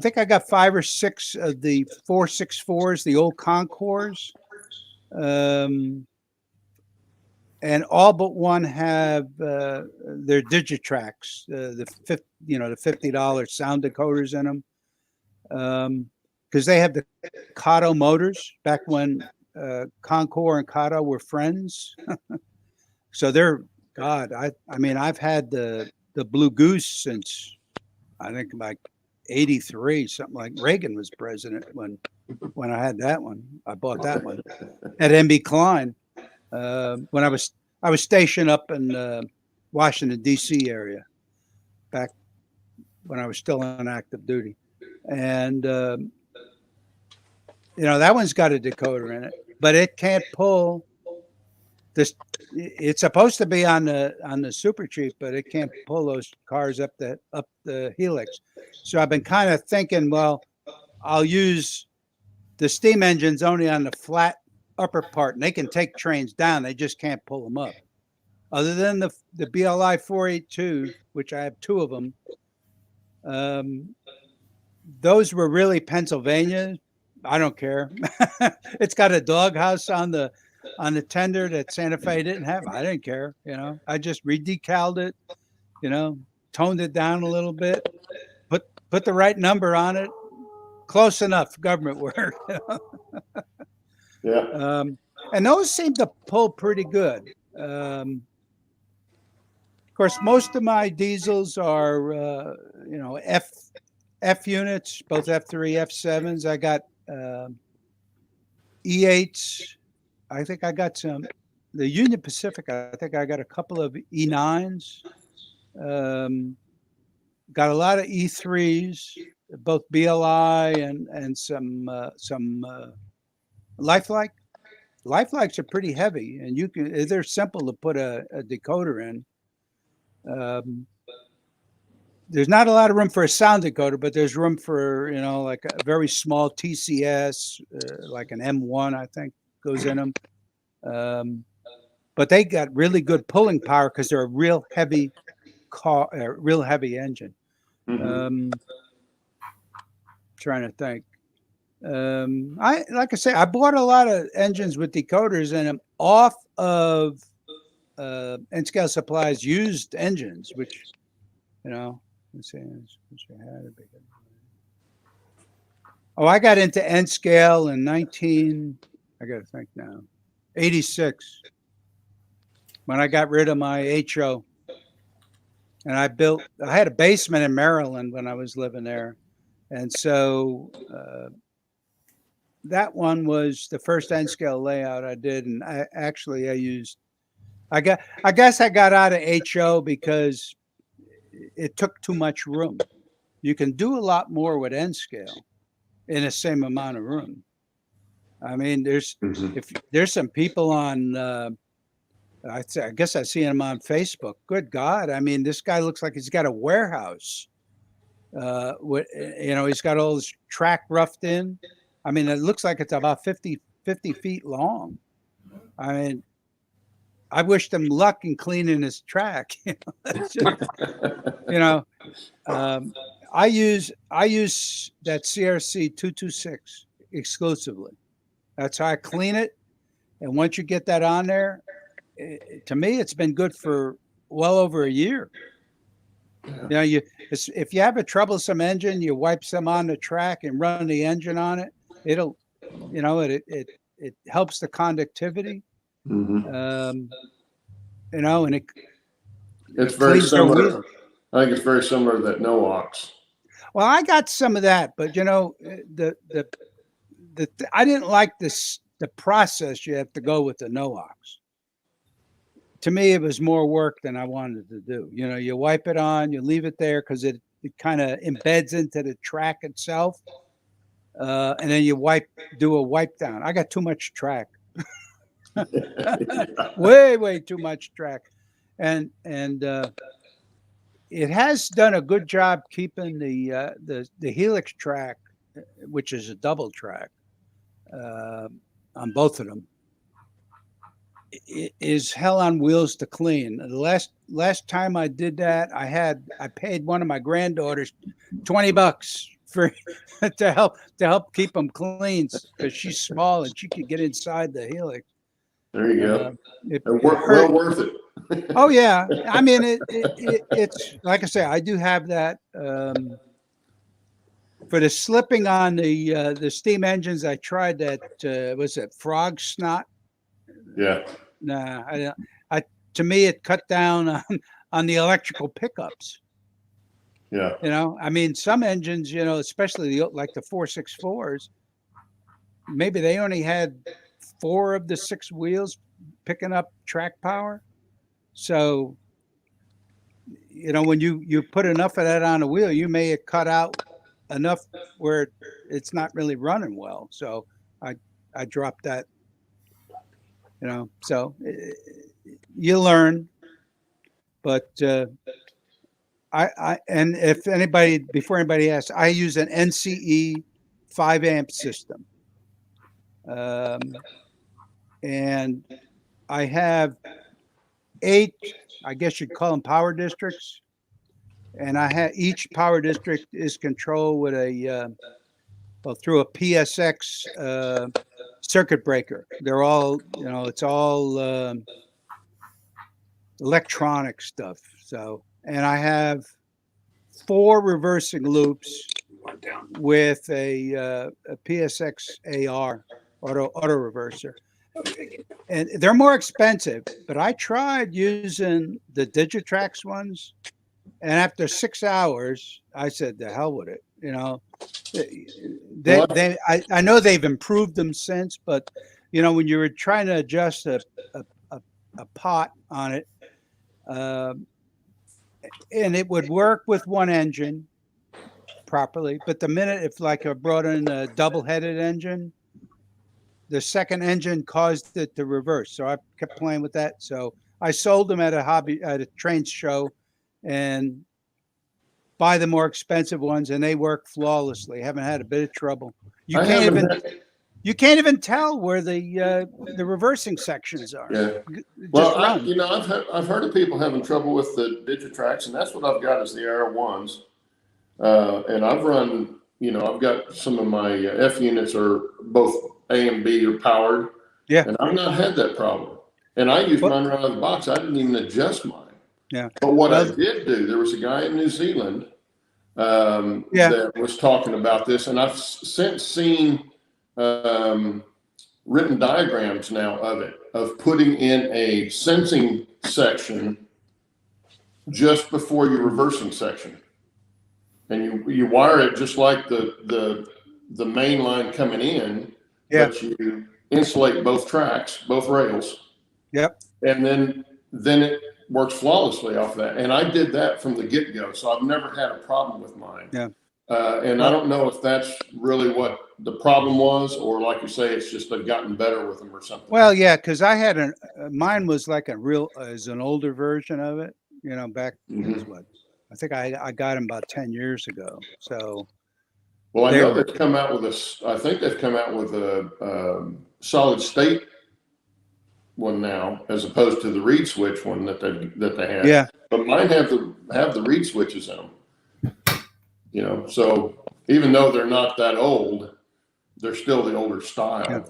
think I got 5 or 6 of the 464s, the old Concours. And all but one have their Digitracks, the $50 sound decoders in them, because they have the Kato motors back when Concours and Kato were friends. So they're I mean I've had the Blue Goose since I think like 83, something like Reagan was president when I had that one. I bought that one at MB Klein. When I was stationed up in Washington D.C. area back when I was still on active duty, and that one's got a decoder in it, but it can't pull this. It's supposed to be on the Super Chief, but it can't pull those cars up the Helix. So I've been kind of thinking, well, I'll use the steam engines only on the flat upper part, and they can take trains down. They just can't pull them up. Other than the BLI 482, which I have 2 of them, those were really Pennsylvania. I don't care. It's got a doghouse on the tender that Santa Fe didn't have. I didn't care. I just redecaled it. Toned it down a little bit. Put the right number on it. Close enough. Government work. Yeah. And those seem to pull pretty good. Of course, most of my diesels are, F units, both F3, F7s. I got E8s. I think I got some. The Union Pacific, I think I got a couple of E9s. Got a lot of E3s, both BLI and some Lifelike. Lifelikes are pretty heavy, and they're simple to put a decoder in. There's not a lot of room for a sound decoder, but there's room for like a very small TCS, like an M1, I think goes in them. But they got really good pulling power because they're a real heavy real heavy engine. Mm-hmm. Trying to think. I bought a lot of engines with decoders in them off of N-Scale Supply's used engines, which let's see. I got into N-Scale in I gotta think now, 86, when I got rid of my HO. And I had a basement in Maryland when I was living there. And so that one was the first N-Scale layout I did. And I guess I got out of HO because it took too much room. You can do a lot more with N-Scale in the same amount of room. I mean, if there's some people on, I guess I see him on Facebook. Good God. I mean, this guy looks like he's got a warehouse. He's got all this track roughed in. I mean, it looks like it's about 50 feet long. I mean, I wished him luck in cleaning his track. I use that CRC 226 exclusively. That's how I clean it. And once you get that on there, to me, it's been good for well over a year. If you have a troublesome engine, you wipe some on the track and run the engine on it. It'll, it helps the conductivity. Mm-hmm. And it's very similar. I think it's very similar to that NOx. Well, I got some of that, but I didn't like the process you have to go with the NOx. To me, it was more work than I wanted to do. You wipe it on, you leave it there because it kind of embeds into the track itself, and then you do a wipe down. I got too much track, way too much track, and it has done a good job keeping the Helix track which is a double track on both of them, is hell on wheels to clean. The last time I did that, I paid one of my granddaughters $20 for to help keep them clean because she's small and she could get inside the helix. There you go. It well worth it. Oh yeah, I mean it's like I say, I do have that. For the slipping on the steam engines, I tried that. Was it frog snot? Yeah. Nah, to me it cut down on the electrical pickups. Yeah. You know, I mean, some engines, you know, especially like the 464s, maybe they only had 4 of the 6 wheels picking up track power. So, you know, when you put enough of that on a wheel, you may have cut out enough where it's not really running well. So I dropped that, you know, so you learn, but and if anybody, before anybody asks, I use an NCE 5 amp system. And I have 8, I guess you'd call them power districts. And each power district is controlled with through a PSX circuit breaker. They're all, you know, it's all electronic stuff. So, and I have 4 reversing loops with a PSX AR auto reverser. And they're more expensive, but I tried using the Digitrax ones. And after 6 hours, I said, "The hell with it." You know, I know they've improved them since, but you know, when you were trying to adjust a pot on it, and it would work with one engine properly, but the minute if like I brought in a double-headed engine, the second engine caused it to reverse. So I kept playing with that. So I sold them at a train show, and buy the more expensive ones, and they work flawlessly. Haven't had a bit of trouble. You can't even tell where the reversing sections are. Yeah. Well, I've heard of people having trouble with the Digitrax, and that's what I've got is the R1s. And I've run, you know, I've got some of my F units are both A and B are powered. Yeah. And I've not had that problem. And I used mine right out of the box. I didn't even adjust mine. Yeah. But what I did do, there was a guy in New Zealand that was talking about this, and I've since seen written diagrams now of it, of putting in a sensing section just before your reversing section. And you wire it just like the main line coming in, but you insulate both tracks, both rails. Yep. And then it works flawlessly off that. And I did that from the get-go, so I've never had a problem with mine. Yeah. And I don't know if that's really what the problem was, or like you say, it's just they've gotten better with them or something. Well, yeah, because I had mine was like as an older version of it, you know, back what I think I got them about 10 years ago. So, well, I know they've come out with I think they've come out with a solid state one now, as opposed to the reed switch one that they had. Yeah. But mine have the reed switches in them. You know, so even though they're not that old, they're still the older style. Yeah.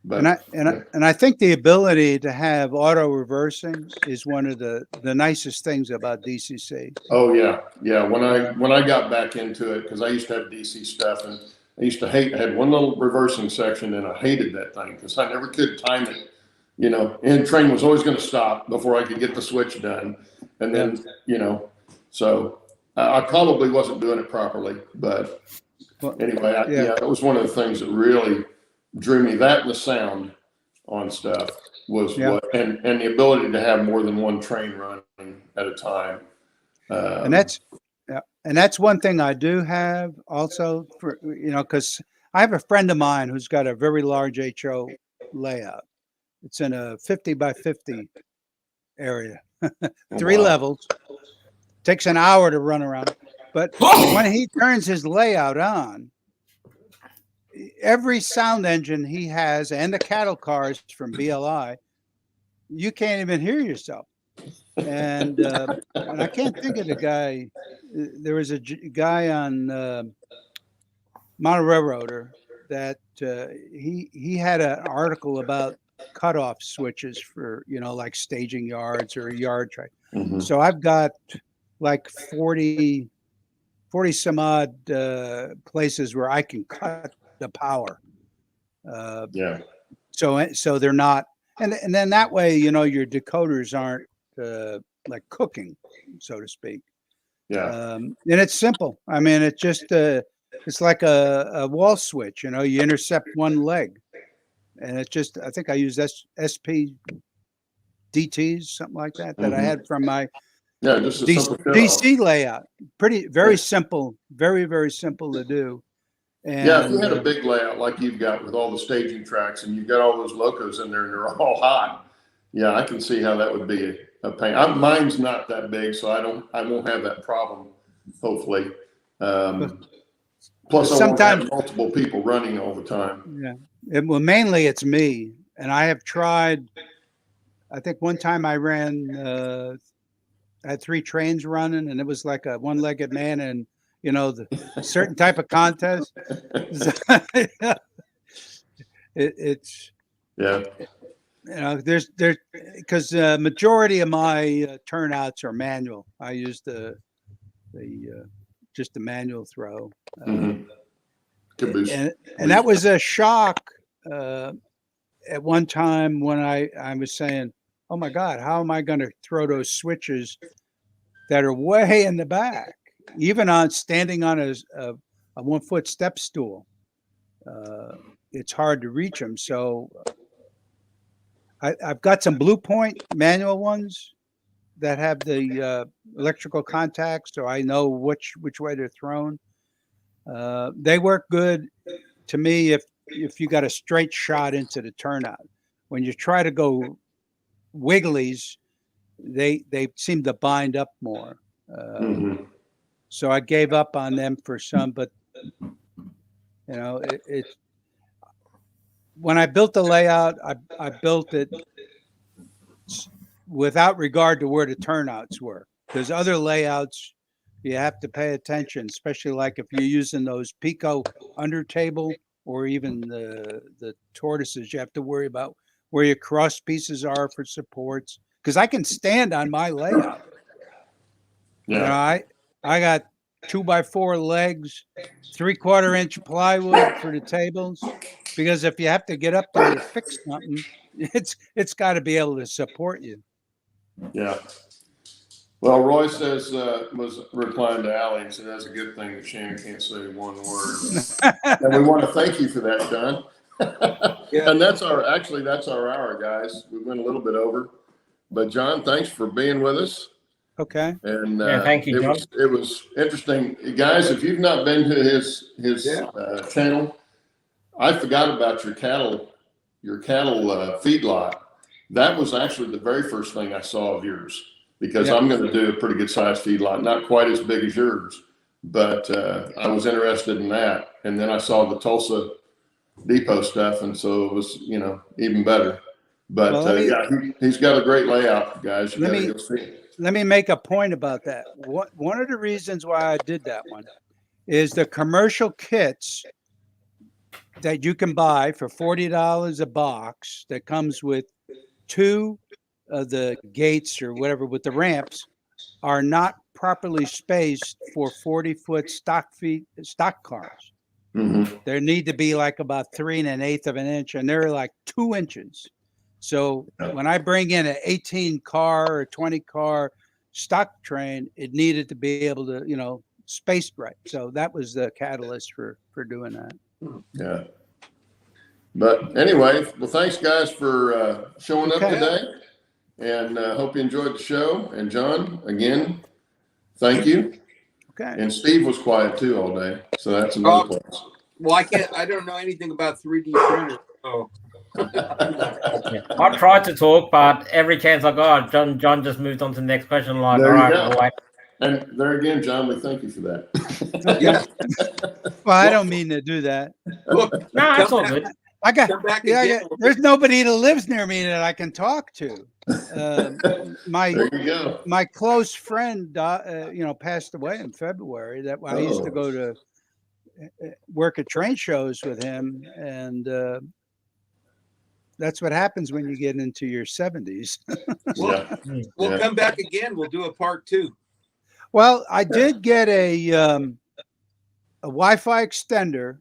But and I think the ability to have auto reversing is one of the nicest things about DCC. Oh yeah, yeah. When I got back into it, because I used to have DC stuff, and I used to I had one little reversing section, and I hated that thing because I never could time it. You know, and train was always going to stop before I could get the switch done, and then you know, so I probably wasn't doing it properly. But anyway, that was one of the things that really drew me. That and the sound on stuff was what, and the ability to have more than one train running at a time. And that's one thing I do have also, for you know, because I have a friend of mine who's got a very large HO layout. It's in a 50 by 50 area, 3 levels. Takes an hour to run around, but when he turns his layout on, every sound engine he has and the cattle cars from BLI, you can't even hear yourself. And I can't think of the guy. There was a guy on Mono Railroader that he had an article about cutoff switches for, like staging yards or yard track. Mhm. So I've got like 40 some odd places where I can cut the power. Yeah. So they're not, and then that way, your decoders aren't like cooking, so to speak. Yeah. And it's simple. I mean, it's just it's like a wall switch. You intercept one leg, and it's just. I think I used SP DTs, something like that, that I had from my Just a simple DC layout. Very simple, very simple to do. And, if you had a big layout like you've got with all the staging tracks, and you've got all those locos in there, and they're all hot. Yeah, I can see how that would be a pain. Mine's not that big, so I won't have that problem. Hopefully. Plus, I won't have multiple people running all the time. Yeah. Well, mainly it's me, and I have tried. I think one time I ran. I had 3 trains running, and it was like a one-legged man, and the certain type of contest. It's there's because majority of my turnouts are manual. I use the just the manual throw. Mm-hmm. And that was a shock at one time when I was saying, oh my God, how am I going to throw those switches that are way in the back, even on standing on a 1-foot step stool? It's hard to reach them. So I've got some Blue Point manual ones that have the electrical contacts, so I know which way they're thrown. They work good to me if you got a straight shot into the turnout. When you try to go wigglies, they seem to bind up more. So I gave up on them for some, but it when I built the layout, I built it without regard to where the turnouts were, because other layouts you have to pay attention, especially like if you're using those Pico under table or even the tortoises. You have to worry about where your cross pieces are for supports, because I can stand on my layout. I got 2x4 legs, 3/4 inch plywood for the tables, because if you have to get up there to fix something, it's got to be able to support you. Yeah. Well, Roy says was replying to Allie and said that's a good thing that Shannon can't say one word. And we want to thank you for that, John. And that's our hour, guys. We went a little bit over, but John, thanks for being with us. Okay. And thank you, John. It was interesting, guys. If you've not been to his channel, I forgot about your cattle feedlot. That was actually the very first thing I saw of yours, because I'm going to do a pretty good sized feedlot, not quite as big as yours, but I was interested in that. And then I saw the Tulsa depot stuff, and so it was even better. But he's got a great layout, guys. You got to go see it. Let me make a point about that. One of the reasons why I did that one is the commercial kits that you can buy for $40 a box that comes with 2 of the gates or whatever with the ramps are not properly spaced for 40-foot stock cars. Mm-hmm. There need to be like about 3 1/8 of an inch, and they're like 2 inches. So when I bring in an 18 car or 20 car stock train, it needed to be able to, spaced right. So that was the catalyst for doing that. Yeah. But anyway, well, thanks guys for showing up today, and hope you enjoyed the show. And John, again, thank you. Okay. And Steve was quiet too all day, so that's another plus. Well, I don't know anything about 3D printers. So. I tried to talk, but every chance I got, John just moved on to the next question. Like, There all you right, go. boy. And there again, John, we thank you for that. Yeah. Well, I don't mean to do that. Look, No, it's all good. I got, come back yeah, again. there's nobody that lives near me that I can talk to. My There you go. my close friend, passed away in February. That I used to Oh. go to work at train shows with him, and that's what happens when you get into your 70s. Yeah. We'll Yeah. come back again. We'll do a part 2. Well, I did get a Wi-Fi extender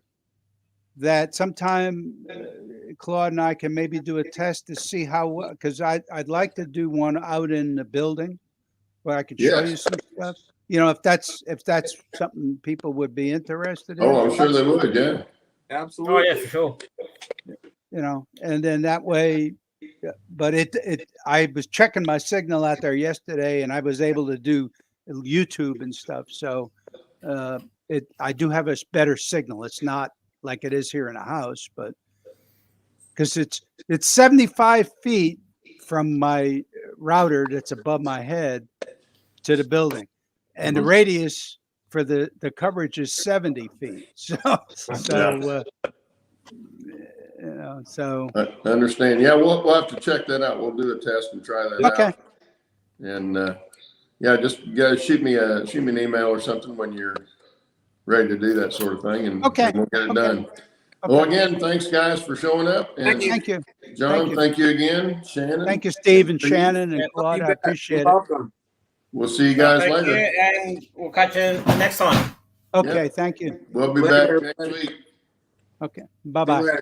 that sometime Claude and I can maybe do a test to see how, because I'd like to do one out in the building where I could show you some stuff. If that's something people would be interested in. Oh, I'm sure they would. Yeah. Absolutely. Oh yeah, for sure. And then that way, but I was checking my signal out there yesterday, and I was able to do YouTube and stuff. So I do have a better signal. It's not like it is here in a house, but because it's 75 feet from my router that's above my head to the building, and the radius for the coverage is 70 feet. So I understand. Yeah, we'll have to check that out. We'll do a test and try that okay. out. And just shoot me an email or something when you're ready to do that sort of thing, and Okay. we'll get it Okay. done. Well, again, thanks guys for showing up. And Thank you. Thank you. John, thank you again. Shannon. Thank you, Steve and Shannon and Claude. I appreciate it. Welcome. We'll see you guys Thank later. you, and we'll catch you next time. Okay, thank you. We'll be Later, back next week. Okay, bye-bye. See you later.